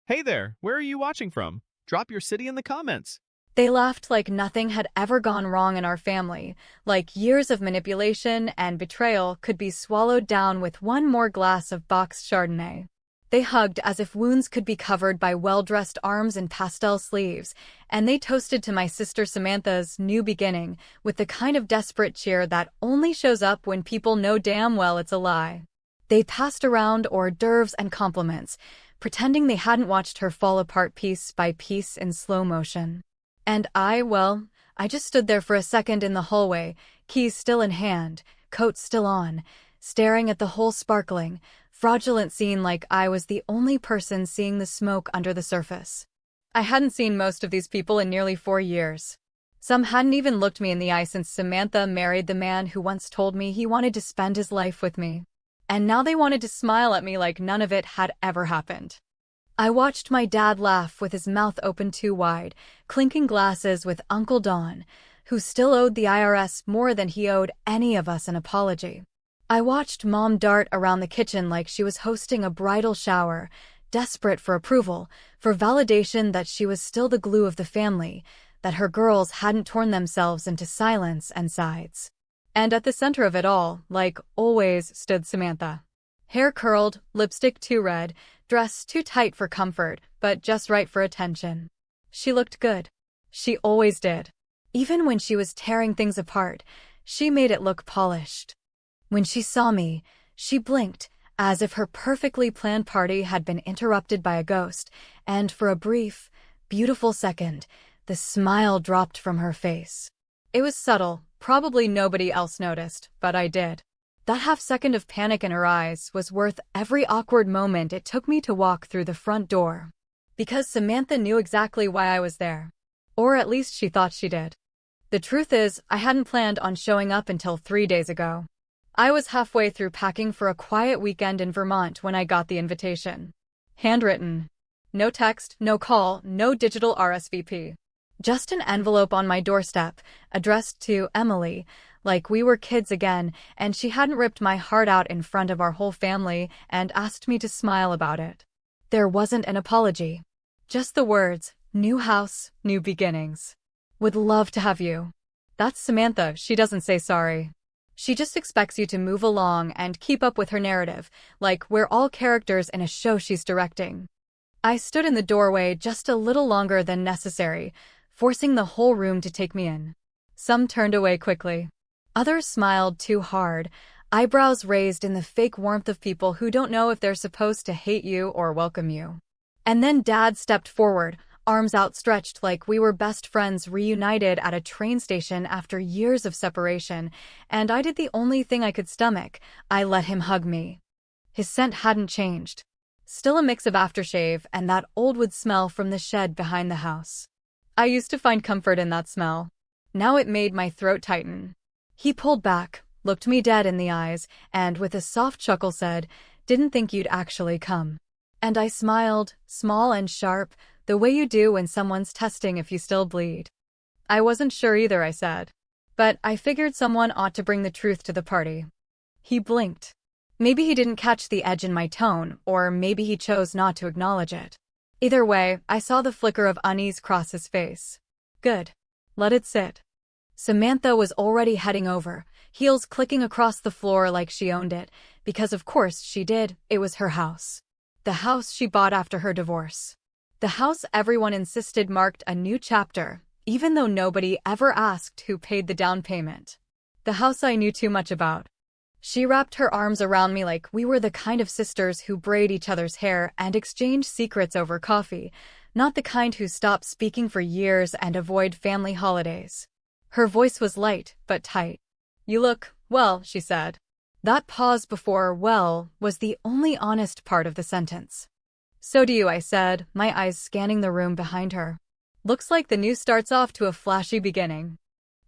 Hey there, where are you watching from? Drop your city in the comments. They laughed like nothing had ever gone wrong in our family, like years of manipulation and betrayal could be swallowed down with one more glass of boxed Chardonnay. They hugged as if wounds could be covered by well-dressed arms and pastel sleeves, and they toasted to my sister Samantha's new beginning with the kind of desperate cheer that only shows up when people know damn well it's a lie. They passed around hors d'oeuvres and compliments, pretending they hadn't watched her fall apart piece by piece in slow motion. And I just stood there for a second in the hallway, keys still in hand, coat still on, staring at the whole sparkling, fraudulent scene like I was the only person seeing the smoke under the surface. I hadn't seen most of these people in nearly 4 years. Some hadn't even looked me in the eye since Samantha married the man who once told me he wanted to spend his life with me. And now they wanted to smile at me like none of it had ever happened. I watched my dad laugh with his mouth open too wide, clinking glasses with Uncle Don, who still owed the IRS more than he owed any of us an apology. I watched Mom dart around the kitchen like she was hosting a bridal shower, desperate for approval, for validation that she was still the glue of the family, that her girls hadn't torn themselves into silence and sides. And at the center of it all, like always, stood Samantha. Hair curled, lipstick too red, dress too tight for comfort, but just right for attention. She looked good. She always did. Even when she was tearing things apart, she made it look polished. When she saw me, she blinked, as if her perfectly planned party had been interrupted by a ghost, and for a brief, beautiful second, the smile dropped from her face. It was subtle, probably nobody else noticed, but I did. That half-second of panic in her eyes was worth every awkward moment it took me to walk through the front door. Because Samantha knew exactly why I was there. Or at least she thought she did. The truth is, I hadn't planned on showing up until 3 days ago. I was halfway through packing for a quiet weekend in Vermont when I got the invitation. Handwritten. No text, no call, no digital RSVP. Just an envelope on my doorstep, addressed to Emily, like we were kids again, and she hadn't ripped my heart out in front of our whole family and asked me to smile about it. There wasn't an apology. Just the words, new house, new beginnings. Would love to have you. That's Samantha, she doesn't say sorry. She just expects you to move along and keep up with her narrative, like we're all characters in a show she's directing. I stood in the doorway just a little longer than necessary, forcing the whole room to take me in. Some turned away quickly. Others smiled too hard, eyebrows raised in the fake warmth of people who don't know if they're supposed to hate you or welcome you. And then Dad stepped forward, arms outstretched like we were best friends reunited at a train station after years of separation, and I did the only thing I could stomach. I let him hug me. His scent hadn't changed. Still a mix of aftershave and that old wood smell from the shed behind the house. I used to find comfort in that smell. Now it made my throat tighten. He pulled back, looked me dead in the eyes, and with a soft chuckle said, "Didn't think you'd actually come." And I smiled, small and sharp, the way you do when someone's testing if you still bleed. I wasn't sure either, I said. But I figured someone ought to bring the truth to the party. He blinked. Maybe he didn't catch the edge in my tone, or maybe he chose not to acknowledge it. Either way, I saw the flicker of unease cross his face. Good. Let it sit. Samantha was already heading over, heels clicking across the floor like she owned it, because of course she did, it was her house. The house she bought after her divorce. The house everyone insisted marked a new chapter, even though nobody ever asked who paid the down payment. The house I knew too much about. She wrapped her arms around me like we were the kind of sisters who braid each other's hair and exchange secrets over coffee, not the kind who stop speaking for years and avoid family holidays. Her voice was light, but tight. You look, well, she said. That pause before well was the only honest part of the sentence. So do you, I said, my eyes scanning the room behind her. Looks like the new starts off to a flashy beginning.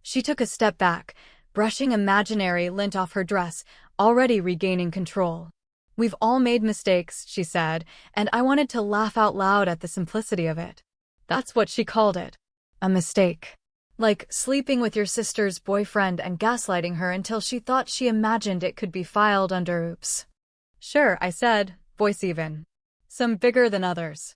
She took a step back, brushing imaginary lint off her dress, already regaining control. We've all made mistakes, she said, and I wanted to laugh out loud at the simplicity of it. That's what she called it. A mistake. Like sleeping with your sister's boyfriend and gaslighting her until she thought she imagined it could be filed under oops. Sure, I said, voice even. Some bigger than others.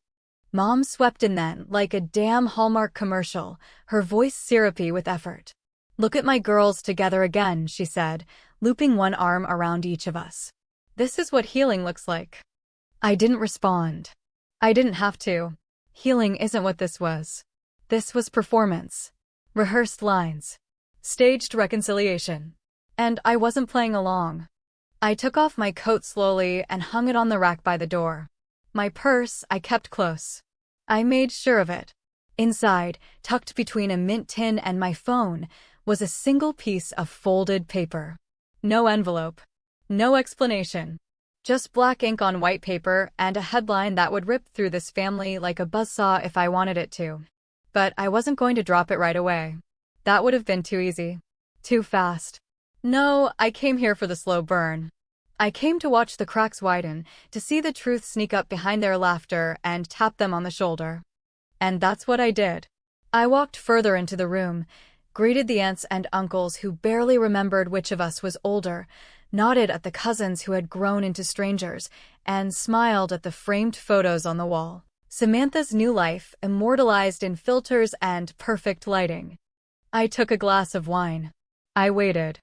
Mom swept in then, like a damn Hallmark commercial, her voice syrupy with effort. "Look at my girls together again," she said, looping one arm around each of us. "This is what healing looks like." I didn't respond. I didn't have to. Healing isn't what this was. This was performance. Rehearsed lines. Staged reconciliation. And I wasn't playing along. I took off my coat slowly and hung it on the rack by the door. My purse I kept close. I made sure of it. Inside, tucked between a mint tin and my phone, was a single piece of folded paper. No envelope. No explanation. Just black ink on white paper and a headline that would rip through this family like a buzzsaw if I wanted it to. But I wasn't going to drop it right away. That would have been too easy. Too fast. No, I came here for the slow burn. I came to watch the cracks widen, to see the truth sneak up behind their laughter and tap them on the shoulder. And that's what I did. I walked further into the room, greeted the aunts and uncles who barely remembered which of us was older, nodded at the cousins who had grown into strangers, and smiled at the framed photos on the wall. Samantha's new life, immortalized in filters and perfect lighting. I took a glass of wine. I waited.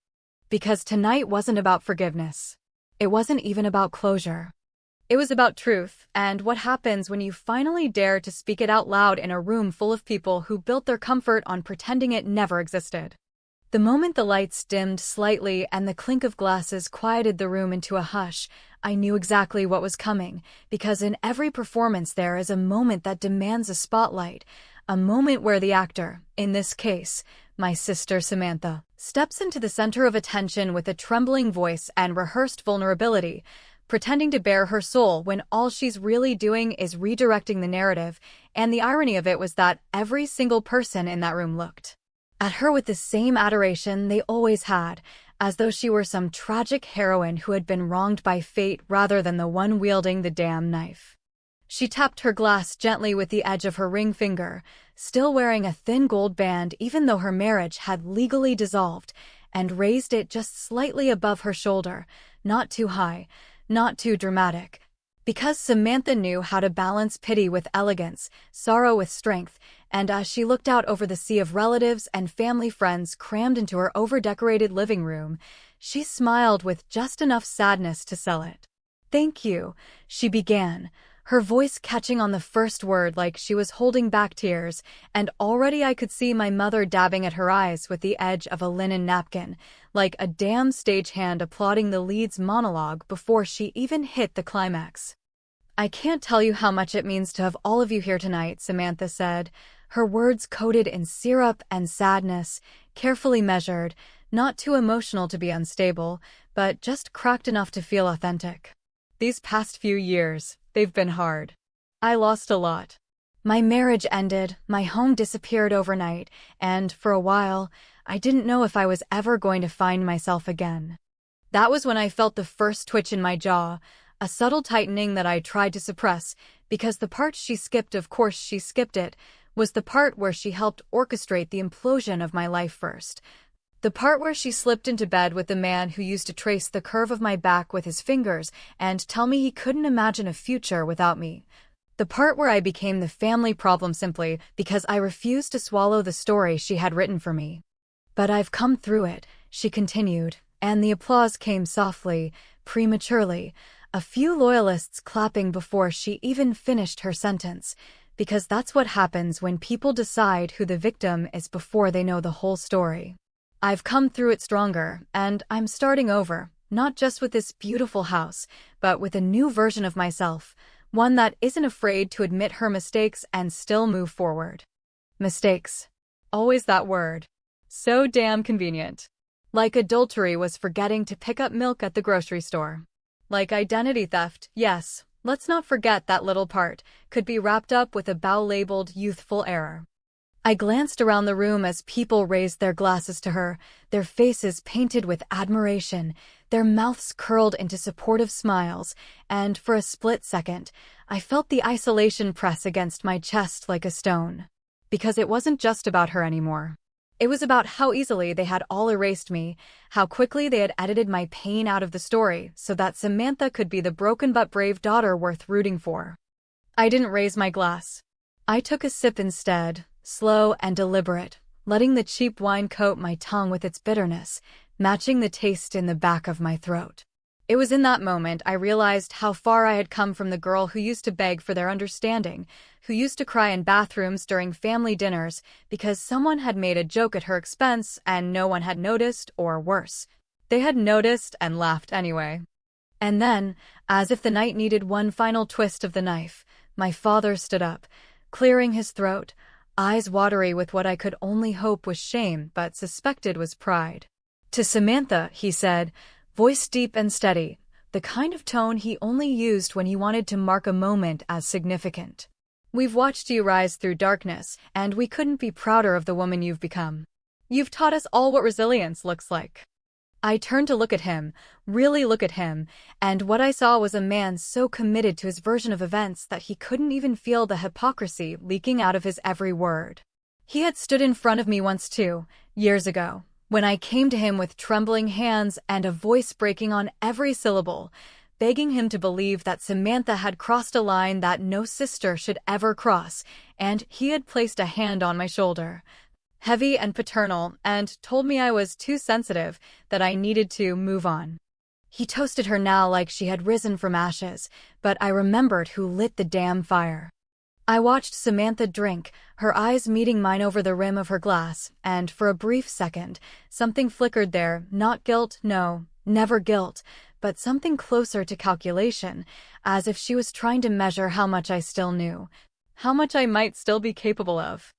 Because tonight wasn't about forgiveness. It wasn't even about closure. It was about truth and what happens when you finally dare to speak it out loud in a room full of people who built their comfort on pretending it never existed. The moment the lights dimmed slightly and the clink of glasses quieted the room into a hush, I knew exactly what was coming, because in every performance there is a moment that demands a spotlight, a moment where the actor, in this case, my sister Samantha, steps into the center of attention with a trembling voice and rehearsed vulnerability, pretending to bare her soul when all she's really doing is redirecting the narrative, and the irony of it was that every single person in that room looked at her with the same adoration they always had, as though she were some tragic heroine who had been wronged by fate rather than the one wielding the damn knife. She tapped her glass gently with the edge of her ring finger, still wearing a thin gold band even though her marriage had legally dissolved, and raised it just slightly above her shoulder, not too high, not too dramatic. Because Samantha knew how to balance pity with elegance, sorrow with strength, and as she looked out over the sea of relatives and family friends crammed into her over-decorated living room, she smiled with just enough sadness to sell it. "Thank you," she began, her voice catching on the first word like she was holding back tears, and already I could see my mother dabbing at her eyes with the edge of a linen napkin, like a damn stagehand applauding the lead's monologue before she even hit the climax. "I can't tell you how much it means to have all of you here tonight," Samantha said, her words coated in syrup and sadness, carefully measured, not too emotional to be unstable, but just cracked enough to feel authentic. "These past few years, they've been hard. I lost a lot. My marriage ended, my home disappeared overnight, and for a while, I didn't know if I was ever going to find myself again." That was when I felt the first twitch in my jaw, a subtle tightening that I tried to suppress, because the part she skipped, of course she skipped it, was the part where she helped orchestrate the implosion of my life first. The part where she slipped into bed with the man who used to trace the curve of my back with his fingers and tell me he couldn't imagine a future without me. The part where I became the family problem simply because I refused to swallow the story she had written for me. "But I've come through it," she continued, and the applause came softly, prematurely, a few loyalists clapping before she even finished her sentence, because that's what happens when people decide who the victim is before they know the whole story. "I've come through it stronger, and I'm starting over, not just with this beautiful house, but with a new version of myself, one that isn't afraid to admit her mistakes and still move forward." Mistakes. Always that word. So damn convenient. Like adultery was forgetting to pick up milk at the grocery store. Like identity theft, yes, let's not forget that little part, could be wrapped up with a bow-labeled youthful error. I glanced around the room as people raised their glasses to her, their faces painted with admiration, their mouths curled into supportive smiles, and for a split second, I felt the isolation press against my chest like a stone. Because it wasn't just about her anymore. It was about how easily they had all erased me, how quickly they had edited my pain out of the story so that Samantha could be the broken but brave daughter worth rooting for. I didn't raise my glass. I took a sip instead, slow and deliberate, letting the cheap wine coat my tongue with its bitterness, matching the taste in the back of my throat. It was in that moment I realized how far I had come from the girl who used to beg for their understanding, who used to cry in bathrooms during family dinners because someone had made a joke at her expense and no one had noticed, or worse, they had noticed and laughed anyway. And then, as if the night needed one final twist of the knife, my father stood up, clearing his throat, eyes watery with what I could only hope was shame but suspected was pride. "To Samantha," he said, voice deep and steady, the kind of tone he only used when he wanted to mark a moment as significant. "We've watched you rise through darkness, and we couldn't be prouder of the woman you've become. You've taught us all what resilience looks like." I turned to look at him, really look at him, and what I saw was a man so committed to his version of events that he couldn't even feel the hypocrisy leaking out of his every word. He had stood in front of me once too, years ago, when I came to him with trembling hands and a voice breaking on every syllable, begging him to believe that Samantha had crossed a line that no sister should ever cross, and he had placed a hand on my shoulder, heavy and paternal, and told me I was too sensitive, that I needed to move on. He toasted her now like she had risen from ashes, but I remembered who lit the damn fire. I watched Samantha drink, her eyes meeting mine over the rim of her glass, and for a brief second, something flickered there, not guilt, no, never guilt, but something closer to calculation, as if she was trying to measure how much I still knew, how much I might still be capable of.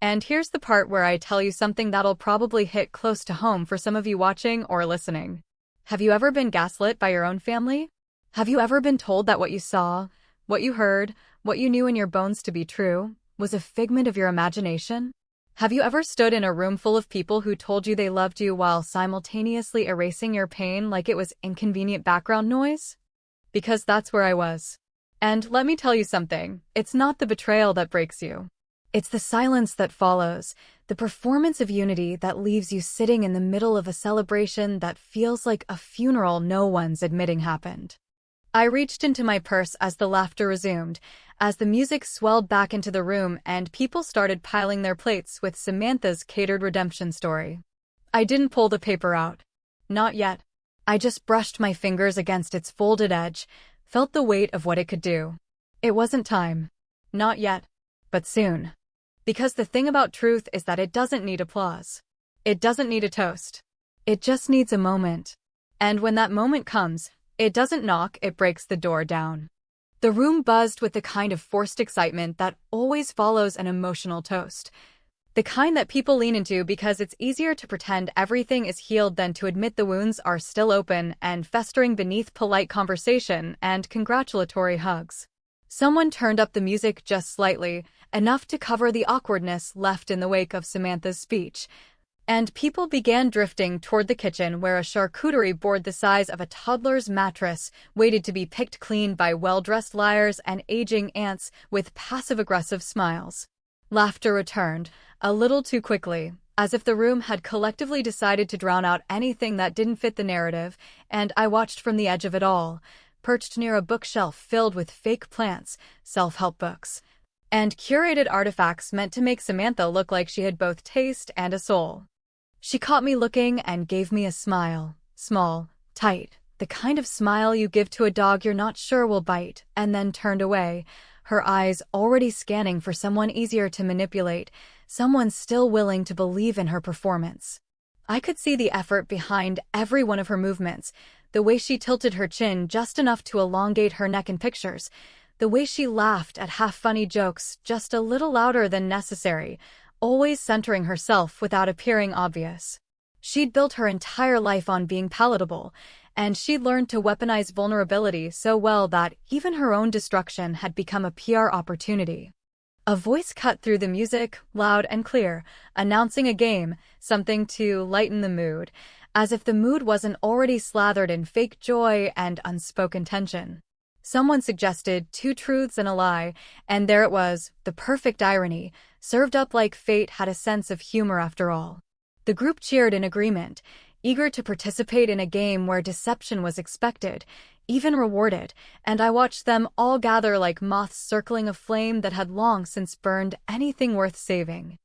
And here's the part where I tell you something that'll probably hit close to home for some of you watching or listening. Have you ever been gaslit by your own family? Have you ever been told that what you saw, what you heard, what you knew in your bones to be true, was a figment of your imagination? Have you ever stood in a room full of people who told you they loved you while simultaneously erasing your pain like it was inconvenient background noise? Because that's where I was. And let me tell you something, it's not the betrayal that breaks you. It's the silence that follows, the performance of unity that leaves you sitting in the middle of a celebration that feels like a funeral no one's admitting happened. I reached into my purse as the laughter resumed, as the music swelled back into the room and people started piling their plates with Samantha's catered redemption story. I didn't pull the paper out. Not yet. I just brushed my fingers against its folded edge, felt the weight of what it could do. It wasn't time. Not yet. But soon. Because the thing about truth is that it doesn't need applause. It doesn't need a toast. It just needs a moment. And when that moment comes, it doesn't knock, it breaks the door down. The room buzzed with the kind of forced excitement that always follows an emotional toast. The kind that people lean into because it's easier to pretend everything is healed than to admit the wounds are still open and festering beneath polite conversation and congratulatory hugs. Someone turned up the music just slightly, enough to cover the awkwardness left in the wake of Samantha's speech, and people began drifting toward the kitchen where a charcuterie board the size of a toddler's mattress waited to be picked clean by well-dressed liars and aging aunts with passive-aggressive smiles. Laughter returned, a little too quickly, as if the room had collectively decided to drown out anything that didn't fit the narrative, and I watched from the edge of it all, perched near a bookshelf filled with fake plants, self-help books, and curated artifacts meant to make Samantha look like she had both taste and a soul. She caught me looking and gave me a smile, small, tight, the kind of smile you give to a dog you're not sure will bite, and then turned away, her eyes already scanning for someone easier to manipulate, someone still willing to believe in her performance. I could see the effort behind every one of her movements, the way she tilted her chin just enough to elongate her neck in pictures, the way she laughed at half-funny jokes just a little louder than necessary, always centering herself without appearing obvious. She'd built her entire life on being palatable, and she'd learned to weaponize vulnerability so well that even her own destruction had become a PR opportunity. A voice cut through the music, loud and clear, announcing a game, something to lighten the mood, as if the mood wasn't already slathered in fake joy and unspoken tension. Someone suggested 2 truths and a lie, and there it was, the perfect irony, served up like fate had a sense of humor after all. The group cheered in agreement, eager to participate in a game where deception was expected, even rewarded, and I watched them all gather like moths circling a flame that had long since burned anything worth saving.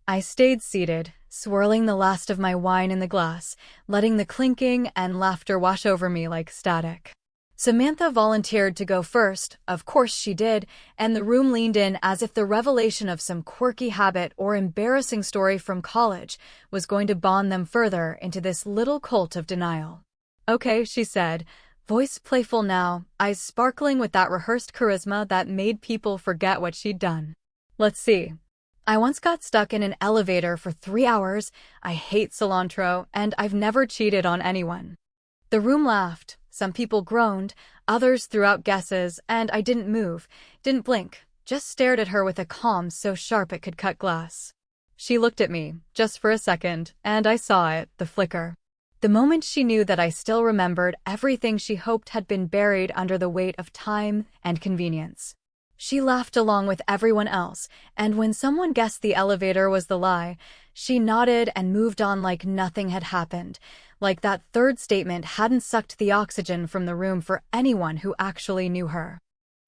I stayed seated, swirling the last of my wine in the glass, letting the clinking and laughter wash over me like static. Samantha volunteered to go first, of course she did, and the room leaned in as if the revelation of some quirky habit or embarrassing story from college was going to bond them further into this little cult of denial. "Okay," she said, voice playful now, eyes sparkling with that rehearsed charisma that made people forget what she'd done. "Let's see. I once got stuck in an elevator for 3 hours, I hate cilantro, and I've never cheated on anyone." The room laughed. Some people groaned, others threw out guesses, and I didn't move, didn't blink, just stared at her with a calm so sharp it could cut glass. She looked at me, just for a second, and I saw it, the flicker. The moment she knew that I still remembered everything she hoped had been buried under the weight of time and convenience. She laughed along with everyone else, and when someone guessed the elevator was the lie, she nodded and moved on like nothing had happened, like that third statement hadn't sucked the oxygen from the room for anyone who actually knew her.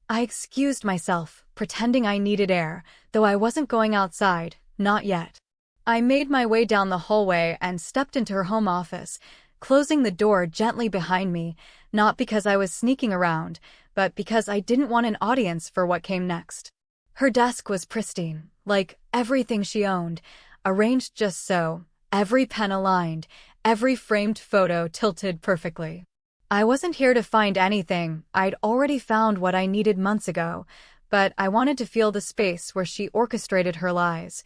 I excused myself, pretending I needed air, though I wasn't going outside, not yet. I made my way down the hallway and stepped into her home office, closing the door gently behind me, not because I was sneaking around, but because I didn't want an audience for what came next. Her desk was pristine, like everything she owned, arranged just so, every pen aligned, every framed photo tilted perfectly. I wasn't here to find anything, I'd already found what I needed months ago, but I wanted to feel the space where she orchestrated her lies.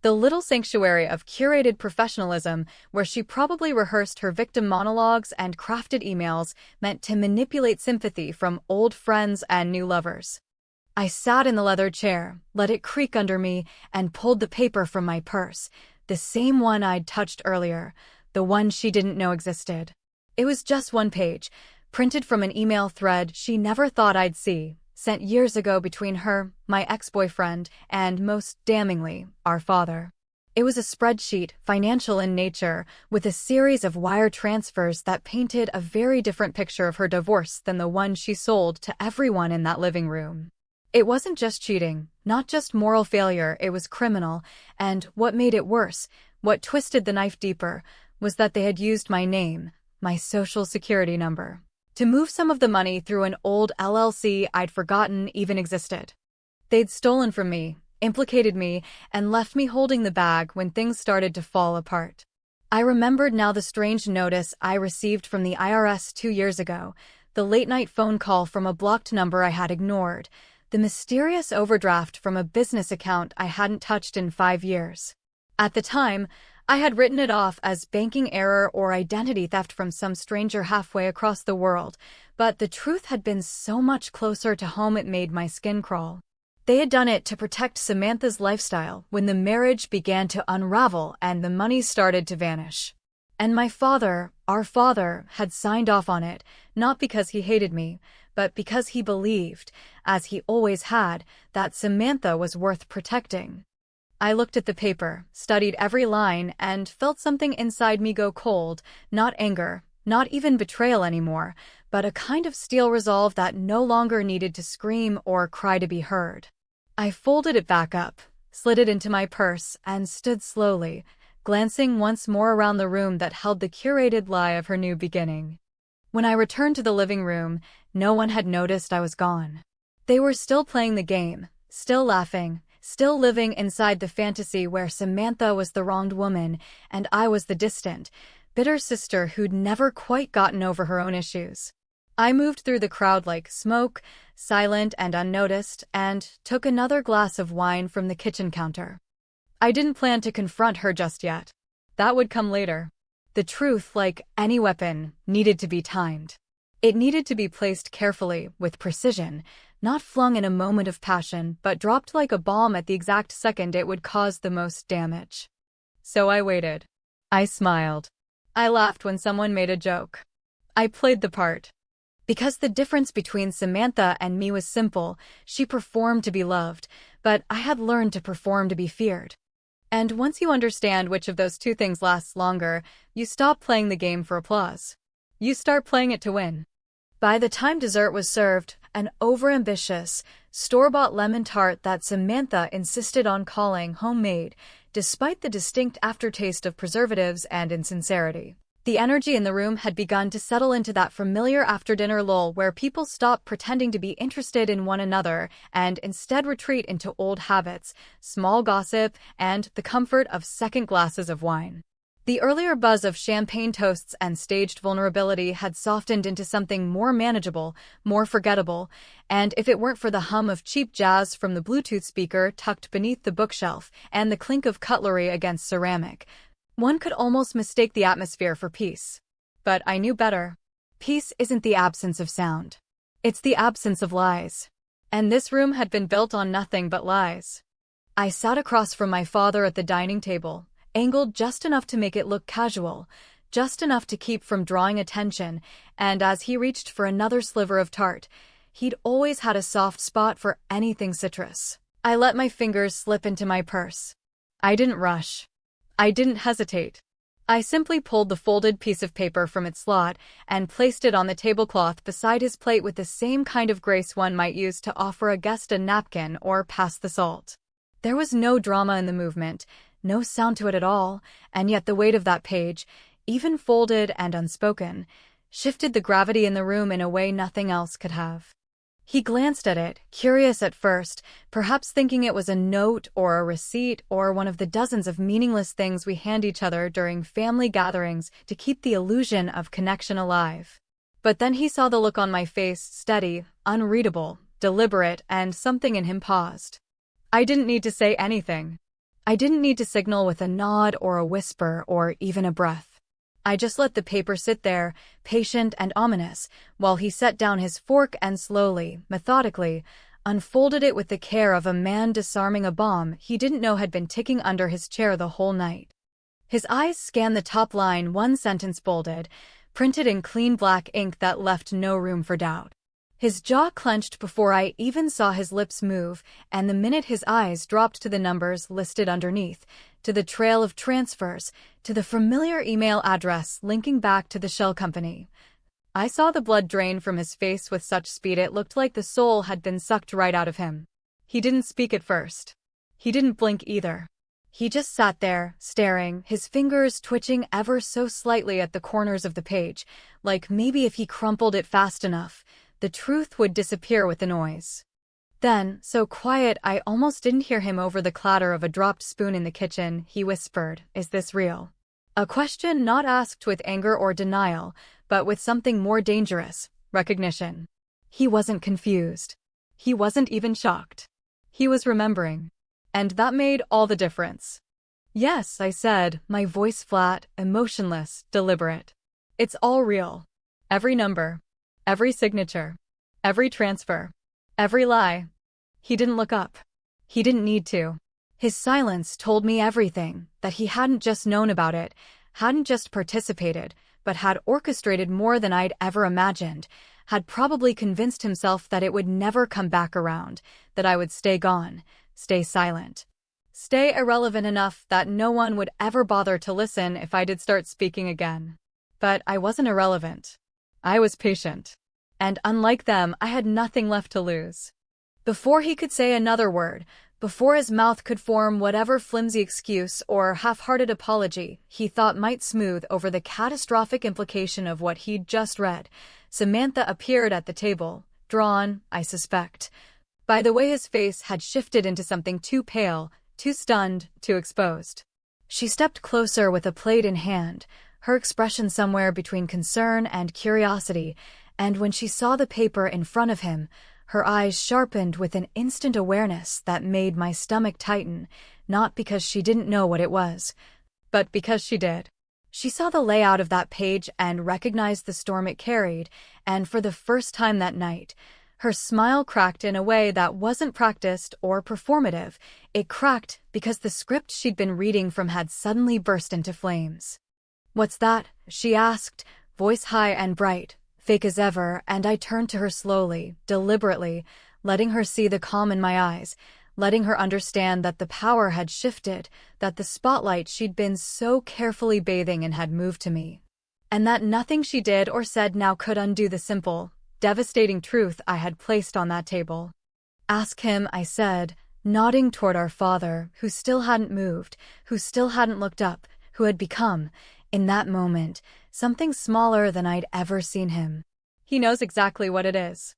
The little sanctuary of curated professionalism where she probably rehearsed her victim monologues and crafted emails meant to manipulate sympathy from old friends and new lovers. I sat in the leather chair, let it creak under me, and pulled the paper from my purse, the same one I'd touched earlier, the one she didn't know existed. It was just one page, printed from an email thread she never thought I'd see, sent years ago between her, my ex-boyfriend, and, most damningly, our father. It was a spreadsheet, financial in nature, with a series of wire transfers that painted a very different picture of her divorce than the one she sold to everyone in that living room. It wasn't just cheating, not just moral failure, it was criminal, and what made it worse, what twisted the knife deeper, was that they had used my name, my social security number, to move some of the money through an old LLC I'd forgotten even existed. They'd stolen from me, implicated me, and left me holding the bag when things started to fall apart. I remembered now the strange notice I received from the IRS 2 years ago, the late-night phone call from a blocked number I had ignored, the mysterious overdraft from a business account I hadn't touched in 5 years. At the time, I had written it off as banking error or identity theft from some stranger halfway across the world, but the truth had been so much closer to home it made my skin crawl. They had done it to protect Samantha's lifestyle when the marriage began to unravel and the money started to vanish. And my father, our father, had signed off on it, not because he hated me, but because he believed, as he always had, that Samantha was worth protecting. I looked at the paper, studied every line, and felt something inside me go cold, not anger, not even betrayal anymore, but a kind of steel resolve that no longer needed to scream or cry to be heard. I folded it back up, slid it into my purse, and stood slowly, glancing once more around the room that held the curated lie of her new beginning. When I returned to the living room, no one had noticed I was gone. They were still playing the game, still laughing, still living inside the fantasy where Samantha was the wronged woman and I was the distant, bitter sister who'd never quite gotten over her own issues. I moved through the crowd like smoke, silent and unnoticed, and took another glass of wine from the kitchen counter. I didn't plan to confront her just yet. That would come later. The truth, like any weapon, needed to be timed. It needed to be placed carefully, with precision, not flung in a moment of passion, but dropped like a bomb at the exact second it would cause the most damage. So I waited. I smiled. I laughed when someone made a joke. I played the part. Because the difference between Samantha and me was simple, she performed to be loved, but I had learned to perform to be feared. And once you understand which of those two things lasts longer, you stop playing the game for applause. You start playing it to win. By the time dessert was served, an overambitious, store-bought lemon tart that Samantha insisted on calling homemade, despite the distinct aftertaste of preservatives and insincerity. The energy in the room had begun to settle into that familiar after-dinner lull where people stop pretending to be interested in one another and instead retreat into old habits, small gossip, and the comfort of second glasses of wine. The earlier buzz of champagne toasts and staged vulnerability had softened into something more manageable, more forgettable, and if it weren't for the hum of cheap jazz from the Bluetooth speaker tucked beneath the bookshelf and the clink of cutlery against ceramic, one could almost mistake the atmosphere for peace. But I knew better. Peace isn't the absence of sound. It's the absence of lies. And this room had been built on nothing but lies. I sat across from my father at the dining table, angled just enough to make it look casual, just enough to keep from drawing attention, and as he reached for another sliver of tart, he'd always had a soft spot for anything citrus. I let my fingers slip into my purse. I didn't rush. I didn't hesitate. I simply pulled the folded piece of paper from its slot and placed it on the tablecloth beside his plate with the same kind of grace one might use to offer a guest a napkin or pass the salt. There was no drama in the movement, no sound to it at all, and yet the weight of that page, even folded and unspoken, shifted the gravity in the room in a way nothing else could have. He glanced at it, curious at first, perhaps thinking it was a note or a receipt or one of the dozens of meaningless things we hand each other during family gatherings to keep the illusion of connection alive. But then he saw the look on my face, steady, unreadable, deliberate, and something in him paused. I didn't need to say anything. I didn't need to signal with a nod or a whisper or even a breath. I just let the paper sit there, patient and ominous, while he set down his fork and slowly, methodically, unfolded it with the care of a man disarming a bomb he didn't know had been ticking under his chair the whole night. His eyes scanned the top line, one sentence bolded, printed in clean black ink that left no room for doubt. His jaw clenched before I even saw his lips move, and the minute his eyes dropped to the numbers listed underneath, to the trail of transfers, to the familiar email address linking back to the shell company, I saw the blood drain from his face with such speed it looked like the soul had been sucked right out of him. He didn't speak at first. He didn't blink either. He just sat there, staring, his fingers twitching ever so slightly at the corners of the page, like maybe if he crumpled it fast enough, the truth would disappear with the noise. Then, so quiet I almost didn't hear him over the clatter of a dropped spoon in the kitchen, he whispered, "Is this real?" A question not asked with anger or denial, but with something more dangerous, recognition. He wasn't confused. He wasn't even shocked. He was remembering. And that made all the difference. "Yes," I said, my voice flat, emotionless, deliberate. "It's all real. Every number. Every signature. Every transfer. Every lie." He didn't look up. He didn't need to. His silence told me everything, that he hadn't just known about it, hadn't just participated, but had orchestrated more than I'd ever imagined, had probably convinced himself that it would never come back around, that I would stay gone, stay silent, stay irrelevant enough that no one would ever bother to listen if I did start speaking again. But I wasn't irrelevant. I was patient. And unlike them, I had nothing left to lose. Before he could say another word, before his mouth could form whatever flimsy excuse or half-hearted apology he thought might smooth over the catastrophic implication of what he'd just read, Samantha appeared at the table, drawn, I suspect, by the way his face had shifted into something too pale, too stunned, too exposed. She stepped closer with a plate in hand, her expression somewhere between concern and curiosity, and when she saw the paper in front of him, her eyes sharpened with an instant awareness that made my stomach tighten, not because she didn't know what it was, but because she did. She saw the layout of that page and recognized the storm it carried, and for the first time that night, her smile cracked in a way that wasn't practiced or performative. It cracked because the script she'd been reading from had suddenly burst into flames. "What's that?" she asked, voice high and bright, fake as ever, and I turned to her slowly, deliberately, letting her see the calm in my eyes, letting her understand that the power had shifted, that the spotlight she'd been so carefully bathing in had moved to me, and that nothing she did or said now could undo the simple, devastating truth I had placed on that table. Ask him, I said, nodding toward our father, who still hadn't moved, who still hadn't looked up, who had become, in that moment, something smaller than I'd ever seen him. He knows exactly what it is.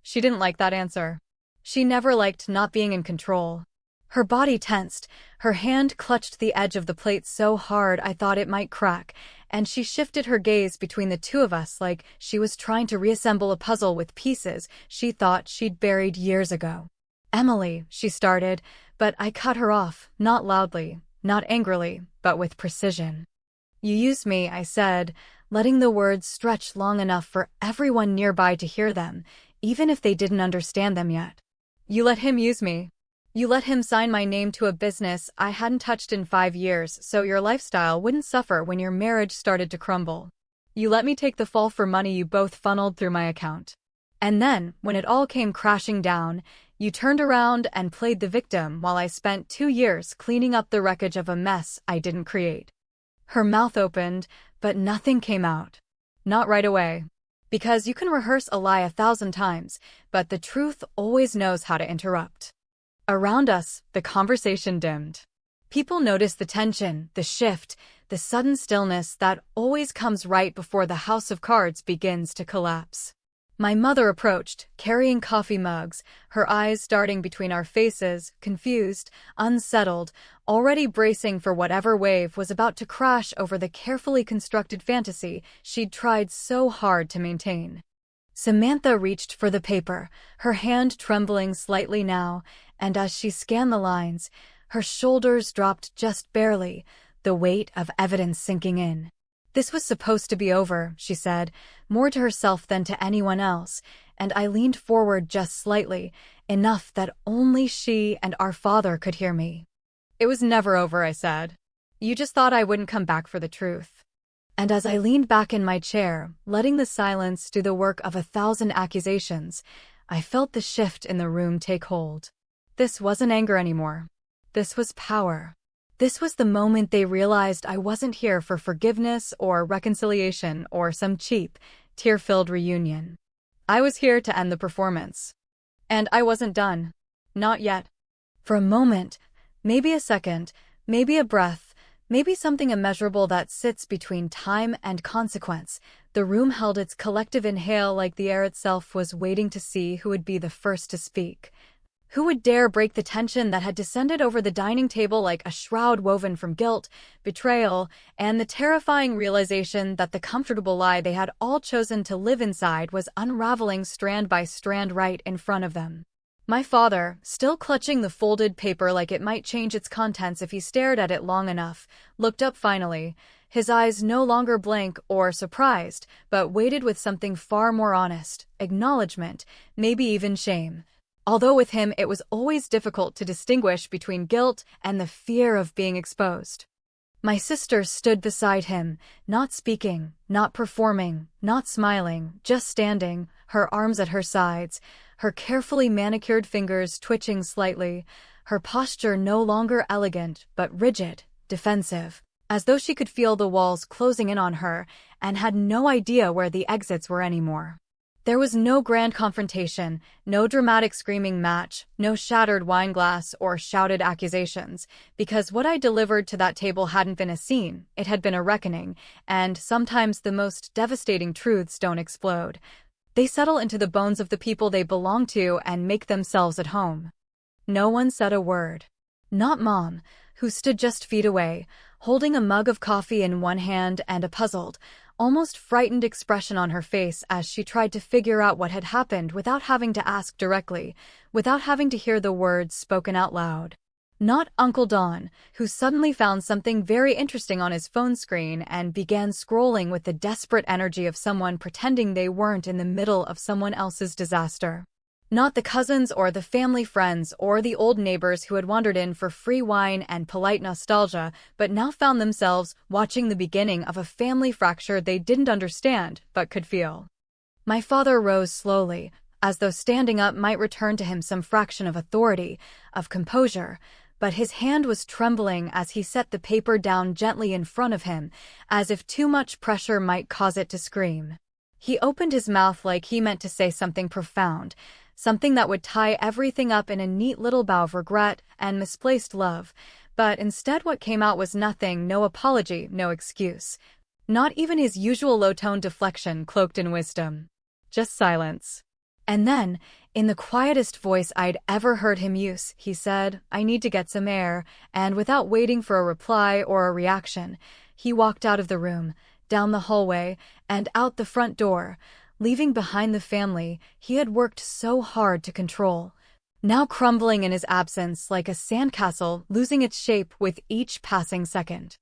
She didn't like that answer. She never liked not being in control. Her body tensed, her hand clutched the edge of the plate so hard I thought it might crack, and she shifted her gaze between the two of us like she was trying to reassemble a puzzle with pieces she thought she'd buried years ago. "Emily," she started, but I cut her off, not loudly, not angrily, but with precision. "You used me," I said, letting the words stretch long enough for everyone nearby to hear them, even if they didn't understand them yet. "You let him use me. You let him sign my name to a business I hadn't touched in 5 years so your lifestyle wouldn't suffer when your marriage started to crumble. You let me take the fall for money you both funneled through my account. And then, when it all came crashing down, you turned around and played the victim while I spent 2 years cleaning up the wreckage of a mess I didn't create." Her mouth opened, but nothing came out. Not right away. Because you can rehearse a lie 1,000 times, but the truth always knows how to interrupt. Around us, the conversation dimmed. People noticed the tension, the shift, the sudden stillness that always comes right before the house of cards begins to collapse. My mother approached, carrying coffee mugs, her eyes darting between our faces, confused, unsettled, already bracing for whatever wave was about to crash over the carefully constructed fantasy she'd tried so hard to maintain. Samantha reached for the paper, her hand trembling slightly now, and as she scanned the lines, her shoulders dropped just barely, the weight of evidence sinking in. "This was supposed to be over," she said, more to herself than to anyone else, and I leaned forward just slightly, enough that only she and our father could hear me. "It was never over," I said. "You just thought I wouldn't come back for the truth." And as I leaned back in my chair, letting the silence do the work of 1,000 accusations, I felt the shift in the room take hold. This wasn't anger anymore. This was power. This was the moment they realized I wasn't here for forgiveness or reconciliation or some cheap, tear-filled reunion. I was here to end the performance. And I wasn't done. Not yet. For a moment, maybe a second, maybe a breath, maybe something immeasurable that sits between time and consequence, the room held its collective inhale like the air itself was waiting to see who would be the first to speak. Who would dare break the tension that had descended over the dining table like a shroud woven from guilt, betrayal, and the terrifying realization that the comfortable lie they had all chosen to live inside was unraveling strand by strand right in front of them. My father, still clutching the folded paper like it might change its contents if he stared at it long enough, looked up finally, his eyes no longer blank or surprised, but weighted with something far more honest, acknowledgement, maybe even shame. Although with him it was always difficult to distinguish between guilt and the fear of being exposed. My sister stood beside him, not speaking, not performing, not smiling, just standing, her arms at her sides, her carefully manicured fingers twitching slightly, her posture no longer elegant but rigid, defensive, as though she could feel the walls closing in on her and had no idea where the exits were anymore. There was no grand confrontation, no dramatic screaming match, no shattered wine glass or shouted accusations, because what I delivered to that table hadn't been a scene, it had been a reckoning, and sometimes the most devastating truths don't explode. They settle into the bones of the people they belong to and make themselves at home. No one said a word. Not Mom, who stood just feet away, holding a mug of coffee in one hand and a puzzled, almost frightened expression on her face as she tried to figure out what had happened without having to ask directly, without having to hear the words spoken out loud. Not Uncle Don, who suddenly found something very interesting on his phone screen and began scrolling with the desperate energy of someone pretending they weren't in the middle of someone else's disaster. Not the cousins or the family friends or the old neighbors who had wandered in for free wine and polite nostalgia, but now found themselves watching the beginning of a family fracture they didn't understand but could feel. My father rose slowly, as though standing up might return to him some fraction of authority, of composure, but his hand was trembling as he set the paper down gently in front of him, as if too much pressure might cause it to scream. He opened his mouth like he meant to say something profound, something that would tie everything up in a neat little bow of regret and misplaced love. But instead what came out was nothing, no apology, no excuse. Not even his usual low-tone deflection cloaked in wisdom. Just silence. And then, in the quietest voice I'd ever heard him use, he said, "I need to get some air," and without waiting for a reply or a reaction, he walked out of the room, down the hallway, and out the front door, leaving behind the family he had worked so hard to control, now crumbling in his absence like a sandcastle losing its shape with each passing second.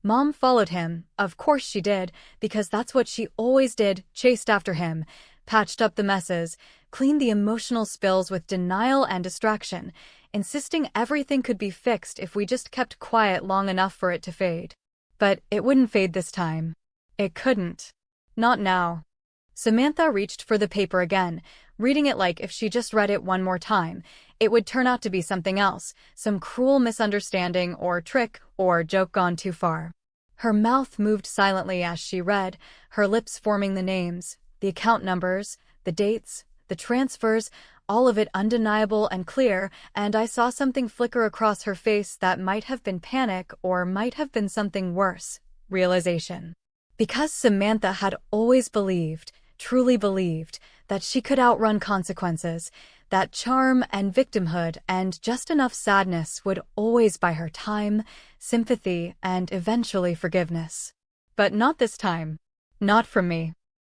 Mom followed him, of course she did, because that's what she always did, chased after him, patched up the messes, cleaned the emotional spills with denial and distraction, insisting everything could be fixed if we just kept quiet long enough for it to fade. But it wouldn't fade this time. It couldn't. Not now. Samantha reached for the paper again, reading it like if she just read it one more time, it would turn out to be something else, some cruel misunderstanding or trick or joke gone too far. Her mouth moved silently as she read, her lips forming the names, the account numbers, the dates, the transfers, all of it undeniable and clear, and I saw something flicker across her face that might have been panic or might have been something worse, realization. Because Samantha had always believed, truly believed, that she could outrun consequences, that charm and victimhood and just enough sadness would always buy her time, sympathy, and eventually forgiveness. But not this time. Not from me.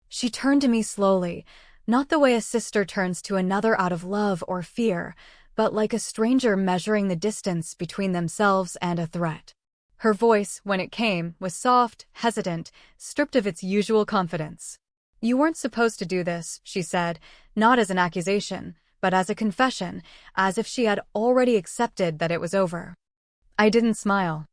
She turned to me slowly, not the way a sister turns to another out of love or fear, but like a stranger measuring the distance between themselves and a threat. Her voice, when it came, was soft, hesitant, stripped of its usual confidence. "You weren't supposed to do this," she said, not as an accusation, but as a confession, as if she had already accepted that it was over. I didn't smile.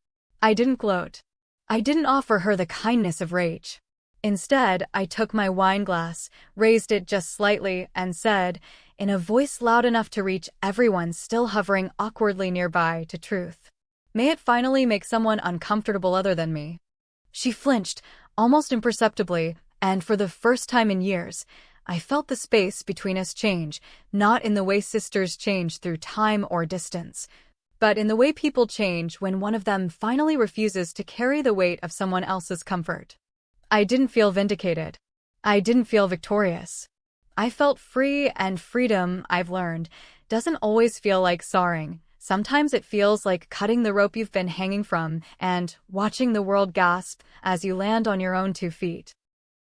I didn't gloat. I didn't offer her the kindness of rage. Instead, I took my wine glass, raised it just slightly, and said, in a voice loud enough to reach everyone still hovering awkwardly nearby, to truth. "May it finally make someone uncomfortable other than me." She flinched, almost imperceptibly, and for the first time in years, I felt the space between us change, not in the way sisters change through time or distance, but in the way people change when one of them finally refuses to carry the weight of someone else's comfort. I didn't feel vindicated. I didn't feel victorious. I felt free, and freedom, I've learned, doesn't always feel like soaring. Sometimes it feels like cutting the rope you've been hanging from and watching the world gasp as you land on your own 2 feet.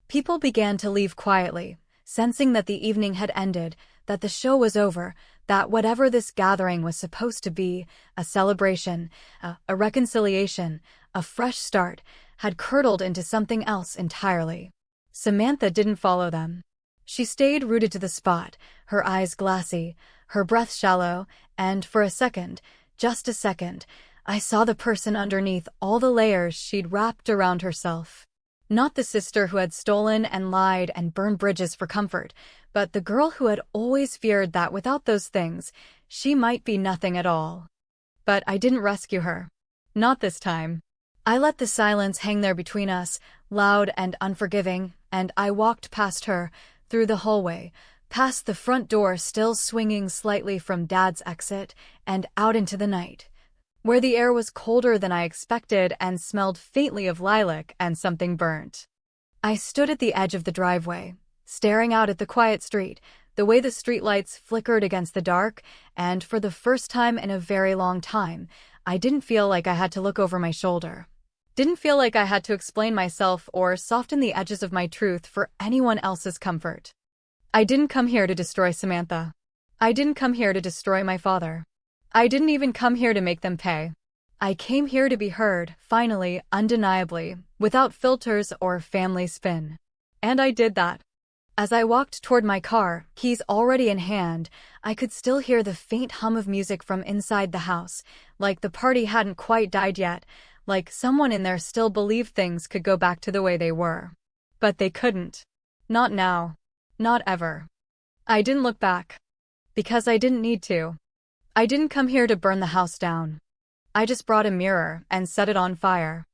People began to leave quietly, sensing that the evening had ended, that the show was over, that whatever this gathering was supposed to be, a celebration, a reconciliation, a fresh start, had curdled into something else entirely. Samantha didn't follow them. She stayed rooted to the spot, her eyes glassy, her breath shallow, and for a second, just a second, I saw the person underneath all the layers she'd wrapped around herself. Not the sister who had stolen and lied and burned bridges for comfort, but the girl who had always feared that without those things, she might be nothing at all. But I didn't rescue her. Not this time. I let the silence hang there between us, loud and unforgiving, and I walked past her, through the hallway, past the front door still swinging slightly from Dad's exit, and out into the night, where the air was colder than I expected and smelled faintly of lilac and something burnt. I stood at the edge of the driveway, staring out at the quiet street, the way the streetlights flickered against the dark, and for the first time in a very long time, I didn't feel like I had to look over my shoulder. Didn't feel like I had to explain myself or soften the edges of my truth for anyone else's comfort. I didn't come here to destroy Samantha. I didn't come here to destroy my father. I didn't even come here to make them pay. I came here to be heard, finally, undeniably, without filters or family spin. And I did that. As I walked toward my car, keys already in hand, I could still hear the faint hum of music from inside the house, like the party hadn't quite died yet, like someone in there still believed things could go back to the way they were. But they couldn't. Not now. Not ever. I didn't look back. Because I didn't need to. I didn't come here to burn the house down. I just brought a mirror and set it on fire.